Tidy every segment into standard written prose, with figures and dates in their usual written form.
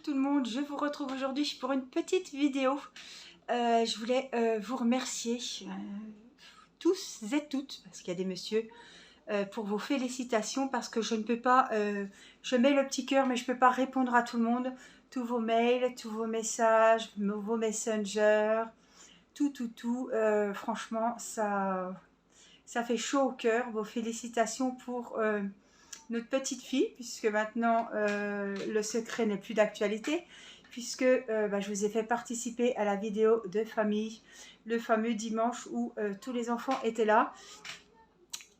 tout le monde, je vous retrouve aujourd'hui pour une petite vidéo. Je voulais vous remercier tous et toutes, parce qu'il y a des messieurs, pour vos félicitations, parce que je ne peux pas, je mets le petit cœur mais je ne peux pas répondre à tout le monde, tous vos mails, tous vos messages, vos messengers, tout, franchement ça fait chaud au cœur, vos félicitations pour notre petite fille, puisque maintenant le secret n'est plus d'actualité, puisque je vous ai fait participer à la vidéo de famille, le fameux dimanche où tous les enfants étaient là,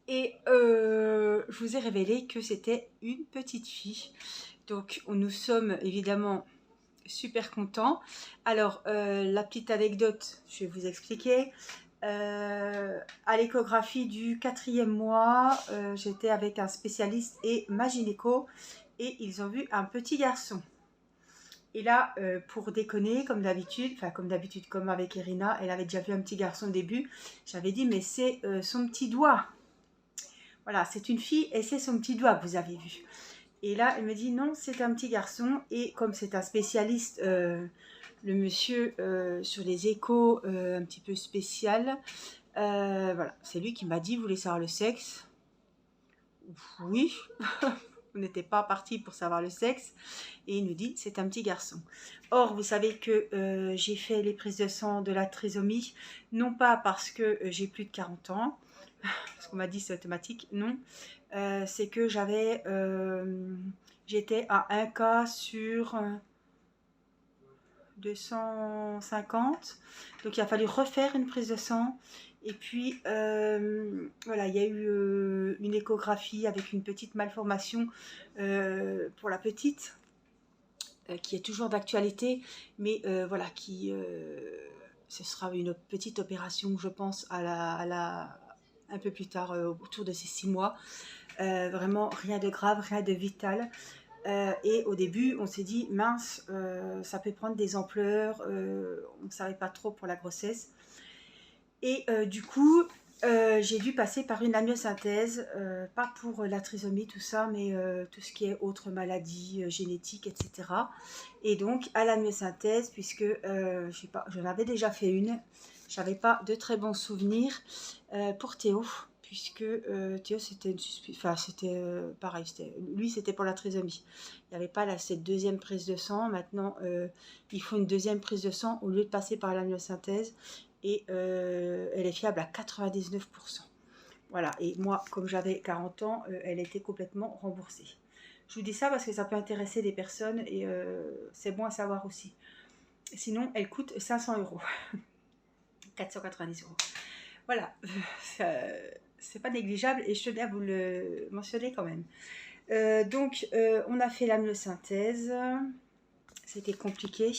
et je vous ai révélé que c'était une petite fille. Donc nous sommes évidemment super contents. Alors la petite anecdote, je vais vous expliquer. À l'échographie du 4e mois, j'étais avec un spécialiste et ma gynéco, et ils ont vu un petit garçon. Et là, pour déconner, comme d'habitude, comme avec Irina, elle avait déjà vu un petit garçon au début, j'avais dit mais c'est son petit doigt. Voilà, c'est une fille et c'est son petit doigt que vous avez vu. Et là, elle me dit non, c'est un petit garçon, et comme c'est un spécialiste, le monsieur sur les échos un petit peu spécial, voilà, c'est lui qui m'a dit, vous voulez savoir le sexe? Oui, on n'était pas parti pour savoir le sexe, et il nous dit, c'est un petit garçon. Or, vous savez que j'ai fait les prises de sang de la trisomie, non pas parce que j'ai plus de 40 ans, parce qu'on m'a dit c'est automatique, non, c'est que j'étais à 1 cas sur 250, donc il a fallu refaire une prise de sang. Et puis voilà, il y a eu une échographie avec une petite malformation pour la petite, qui est toujours d'actualité, mais voilà, ce sera une petite opération, je pense, un peu plus tard, autour de ces 6 mois. Vraiment rien de grave, rien de vital. Et au début, on s'est dit, mince, ça peut prendre des ampleurs, on ne savait pas trop pour la grossesse. Et du coup, j'ai dû passer par une amniosynthèse, pas pour la trisomie, tout ça, mais tout ce qui est autres maladies génétiques, etc. Et donc, à l'amniosynthèse, puisque j'en avais déjà fait une, j'avais pas de très bons souvenirs pour Théo, puisque Théo, c'était pareil, lui c'était pour la trisomie. Il n'y avait pas cette deuxième prise de sang. Maintenant, il faut une deuxième prise de sang au lieu de passer par l'amniosynthèse, et elle est fiable à 99%. Voilà, et moi, comme j'avais 40 ans, elle était complètement remboursée. Je vous dis ça parce que ça peut intéresser des personnes, et c'est bon à savoir aussi. Sinon, elle coûte 500 €. 490 €. Voilà, c'est pas négligeable, et je tenais à vous le mentionner quand même. Donc, on a fait l'amniosynthèse. C'était compliqué.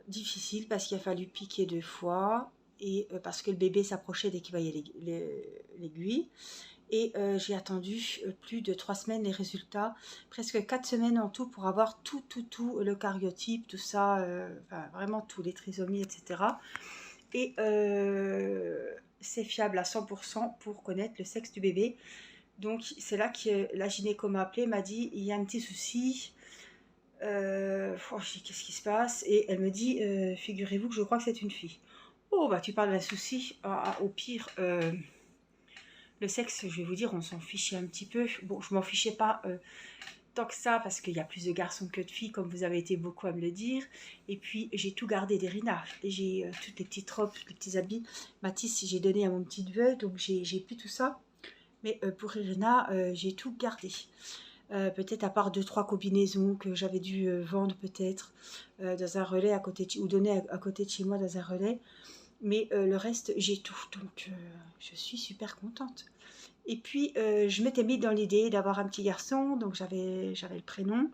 Difficile parce qu'il a fallu piquer 2 fois, et parce que le bébé s'approchait dès qu'il voyait l'aiguille. Et j'ai attendu plus de 3 semaines les résultats, presque 4 semaines en tout, pour avoir tout, le cariotype, tout ça, enfin, vraiment tous les trisomies, etc. Et c'est fiable à 100% pour connaître le sexe du bébé. Donc c'est là que la gynéco m'a appelé, m'a dit, il y a un petit souci. Je dis, qu'est-ce qui se passe? Et elle me dit, figurez-vous que je crois que c'est une fille. Oh, bah tu parles d'un souci. Au pire, le sexe, je vais vous dire, on s'en fichait un petit peu. Bon, je m'en fichais pas tant que ça, parce qu'il y a plus de garçons que de filles, comme vous avez été beaucoup à me le dire. Et puis, j'ai tout gardé d'Irina. J'ai toutes les petites robes, les petits habits. Mathis, j'ai donné à mon petit neveu, donc j'ai plus tout ça. Mais pour Irina, j'ai tout gardé. Peut-être à part 2-3 combinaisons que j'avais dû vendre peut-être dans un relais à côté ou donner à côté de chez moi dans un relais. Mais le reste, j'ai tout. Donc, je suis super contente. Et puis, je m'étais mis dans l'idée d'avoir un petit garçon. Donc, j'avais le prénom,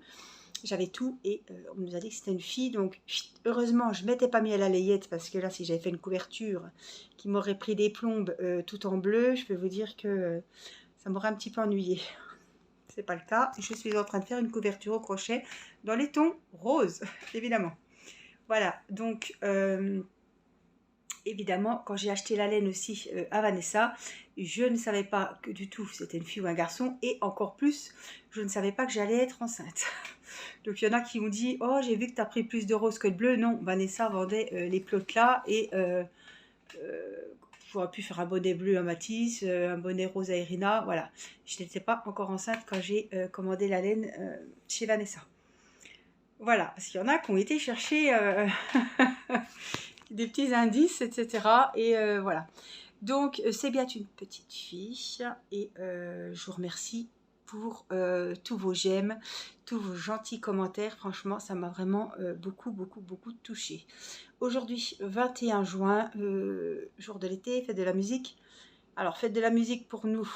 j'avais tout. Et on nous a dit que c'était une fille. Donc, heureusement, je ne m'étais pas mis à la layette. Parce que là, si j'avais fait une couverture qui m'aurait pris des plombes tout en bleu, je peux vous dire que ça m'aurait un petit peu ennuyé. C'est pas le cas. Je suis en train de faire une couverture au crochet dans les tons roses, évidemment. Voilà, donc évidemment, quand j'ai acheté la laine aussi à Vanessa, je ne savais pas que du tout c'était une fille ou un garçon, et encore plus, je ne savais pas que j'allais être enceinte. Donc il y en a qui m'ont dit, oh j'ai vu que tu as pris plus de rose que de bleu. Non, Vanessa vendait les plots là, et j'aurais pu faire un bonnet bleu à Mathis, un bonnet rose à Irina, voilà. Je n'étais pas encore enceinte quand j'ai commandé la laine chez Vanessa. Voilà, parce qu'il y en a qui ont été chercher des petits indices, etc. Et voilà. Donc, c'est bien une petite fille. Et je vous remercie pour tous vos j'aime, tous vos gentils commentaires. Franchement, ça m'a vraiment beaucoup touchée. Aujourd'hui, 21 juin, jour de l'été, fête de la musique. Alors, fête de la musique pour nous,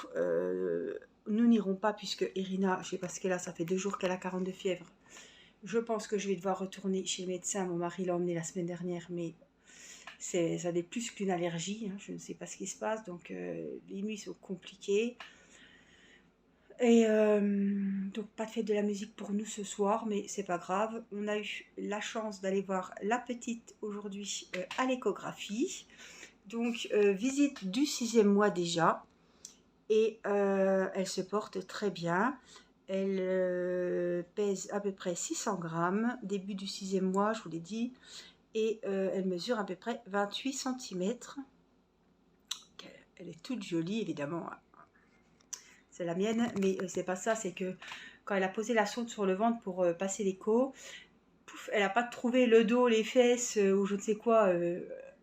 nous n'irons pas puisque Irina, je sais pas ce qu'elle a, ça fait 2 jours qu'elle a 42 fièvre. Je pense que je vais devoir retourner chez le médecin. Mon mari l'a emmené la semaine dernière, mais ça n'est plus qu'une allergie. Hein. Je ne sais pas ce qui se passe. Donc, les nuits sont compliquées. Et donc, pas de fête de la musique pour nous ce soir, mais c'est pas grave. On a eu la chance d'aller voir la petite aujourd'hui à l'échographie. Donc, visite du 6e mois déjà. Et elle se porte très bien. Elle pèse à peu près 600 grammes, début du 6e mois, je vous l'ai dit, et elle mesure à peu près 28 cm. Elle est toute jolie, évidemment. C'est la mienne, mais c'est pas ça, c'est que quand elle a posé la sonde sur le ventre pour passer l'écho, elle n'a pas trouvé le dos, les fesses ou je ne sais quoi,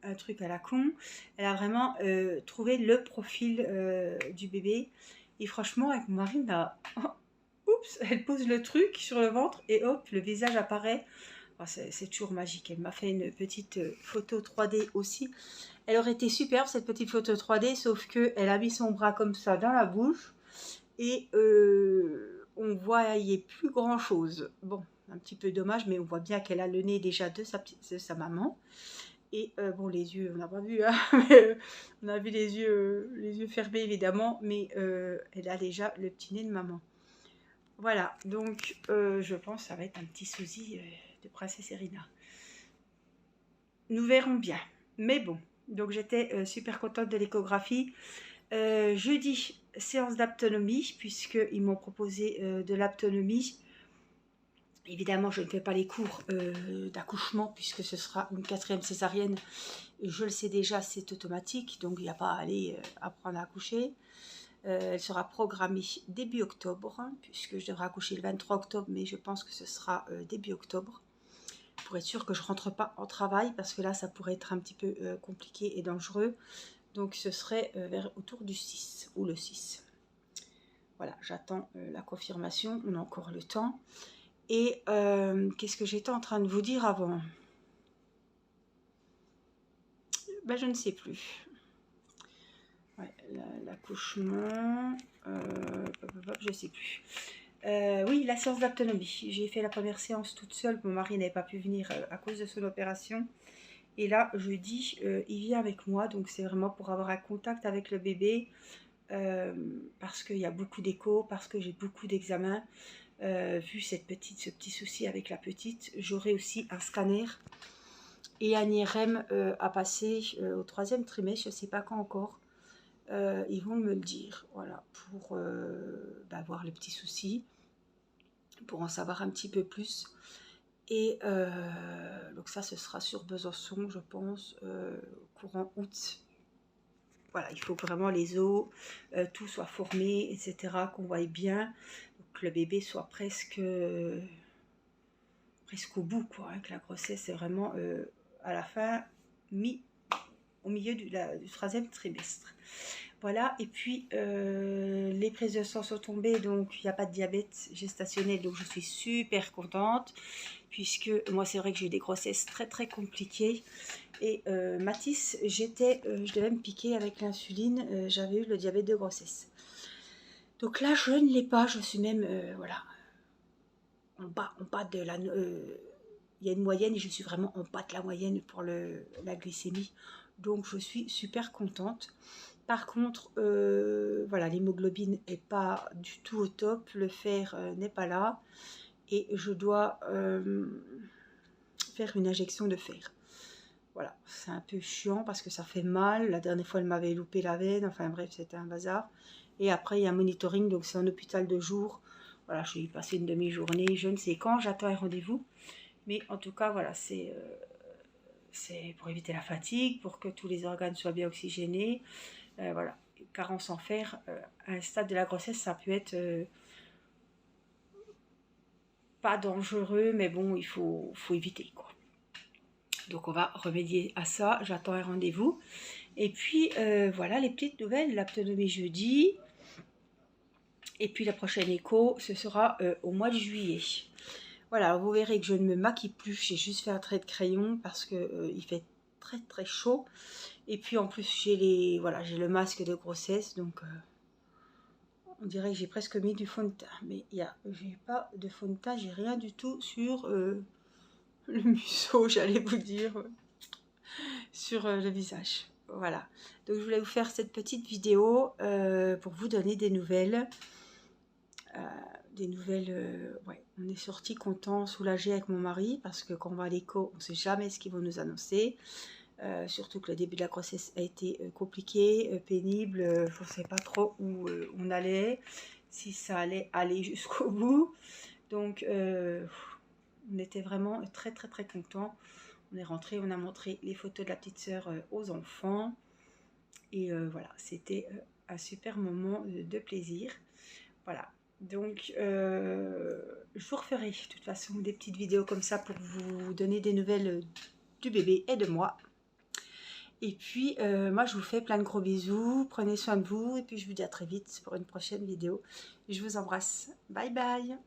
un truc à la con. Elle a vraiment trouvé le profil du bébé. Et franchement, avec mon mari, oups, elle pose le truc sur le ventre et hop, le visage apparaît. Oh, c'est toujours magique. Elle m'a fait une petite photo 3D aussi. Elle aurait été superbe cette petite photo 3D, sauf qu'elle a mis son bras comme ça dans la bouche et on voyait plus grand chose. Bon, un petit peu dommage, mais on voit bien qu'elle a le nez déjà de sa maman. Et bon, les yeux, on n'a pas vu, hein, on a vu les yeux fermés évidemment, mais elle a déjà le petit nez de maman. Voilà, donc je pense que ça va être un petit sosie de princesse Irina. Nous verrons bien, mais bon, donc j'étais super contente de l'échographie. Jeudi, séance d'aptonomie, puisqu'ils m'ont proposé de l'aptonomie. Évidemment, je ne fais pas les cours d'accouchement, puisque ce sera une 4e césarienne. Je le sais déjà, c'est automatique, donc il n'y a pas à aller apprendre à accoucher. Elle sera programmée début octobre, puisque je devrais accoucher le 23 octobre, mais je pense que ce sera début octobre, pour être sûr que je ne rentre pas en travail, parce que là, ça pourrait être un petit peu compliqué et dangereux. Donc, ce serait autour du 6, ou le 6. Voilà, j'attends la confirmation, on a encore le temps. Et qu'est-ce que j'étais en train de vous dire avant? Ben, je ne sais plus. Ouais, l'accouchement, je ne sais plus. Oui, la séance d'autonomie. J'ai fait la première séance toute seule. Mon mari n'avait pas pu venir à cause de son opération. Et là, jeudi, il vient avec moi. Donc, c'est vraiment pour avoir un contact avec le bébé. Parce qu'il y a beaucoup d'échos, parce que j'ai beaucoup d'examens. Vu ce petit souci avec la petite, j'aurai aussi un scanner et un IRM à passer au 3e trimestre. Je ne sais pas quand encore. Ils vont me le dire, voilà, pour voir les petits soucis, pour en savoir un petit peu plus. Et donc ça, ce sera sur Besançon, je pense, courant août. Voilà, il faut que vraiment les os, tout soit formé, etc., qu'on voie bien, que le bébé soit presque au bout, quoi, hein, que la grossesse est vraiment à la fin, au milieu du 3e trimestre. Voilà, et puis les prises de sang sont tombées, donc il n'y a pas de diabète gestationnel, donc je suis super contente, puisque moi c'est vrai que j'ai eu des grossesses très très compliquées, et Mathis, je devais me piquer avec l'insuline, j'avais eu le diabète de grossesse. Donc là je ne l'ai pas, je suis même, voilà, en bas de la... il y a une moyenne et je suis vraiment en bas de la moyenne pour la glycémie, donc je suis super contente. Par contre, voilà, l'hémoglobine n'est pas du tout au top, le fer n'est pas là, et je dois faire une injection de fer. voilà, c'est un peu chiant parce que ça fait mal. La dernière fois, elle m'avait loupé la veine. Enfin bref, c'était un bazar. Et après, il y a un monitoring, donc c'est un hôpital de jour. Voilà, je vais y passer une demi-journée. Je ne sais quand, j'attends un rendez-vous. Mais en tout cas, voilà, c'est pour éviter la fatigue, pour que tous les organes soient bien oxygénés. Voilà, carence en fer, à un stade de la grossesse, ça peut être pas dangereux, mais bon, il faut éviter, quoi. Donc on va remédier à ça, j'attends un rendez-vous. Et puis voilà les petites nouvelles, l'autonomie jeudi. Et puis la prochaine écho, ce sera au mois de juillet. Voilà, vous verrez que je ne me maquille plus, j'ai juste fait un trait de crayon parce que il fait très très chaud. Et puis en plus j'ai j'ai le masque de grossesse, donc on dirait que j'ai presque mis du fond de teint. Mais j'ai pas de fond de teint, j'ai rien du tout sur le museau, j'allais vous dire, sur le visage. Voilà, donc je voulais vous faire cette petite vidéo pour vous donner des nouvelles. Ouais, on est sorti content, soulagé avec mon mari parce que quand on va à l'écho, on ne sait jamais ce qu'ils vont nous annoncer. Surtout que le début de la grossesse a été compliqué, pénible, on ne savait pas trop où on allait, si ça allait aller jusqu'au bout. Donc on était vraiment très très très contents. On est rentré, on a montré les photos de la petite sœur aux enfants. Et voilà, c'était un super moment de plaisir. Voilà, donc je vous referai de toute façon des petites vidéos comme ça pour vous donner des nouvelles du bébé et de moi. Et puis moi je vous fais plein de gros bisous, prenez soin de vous et puis je vous dis à très vite pour une prochaine vidéo. Je vous embrasse, bye bye.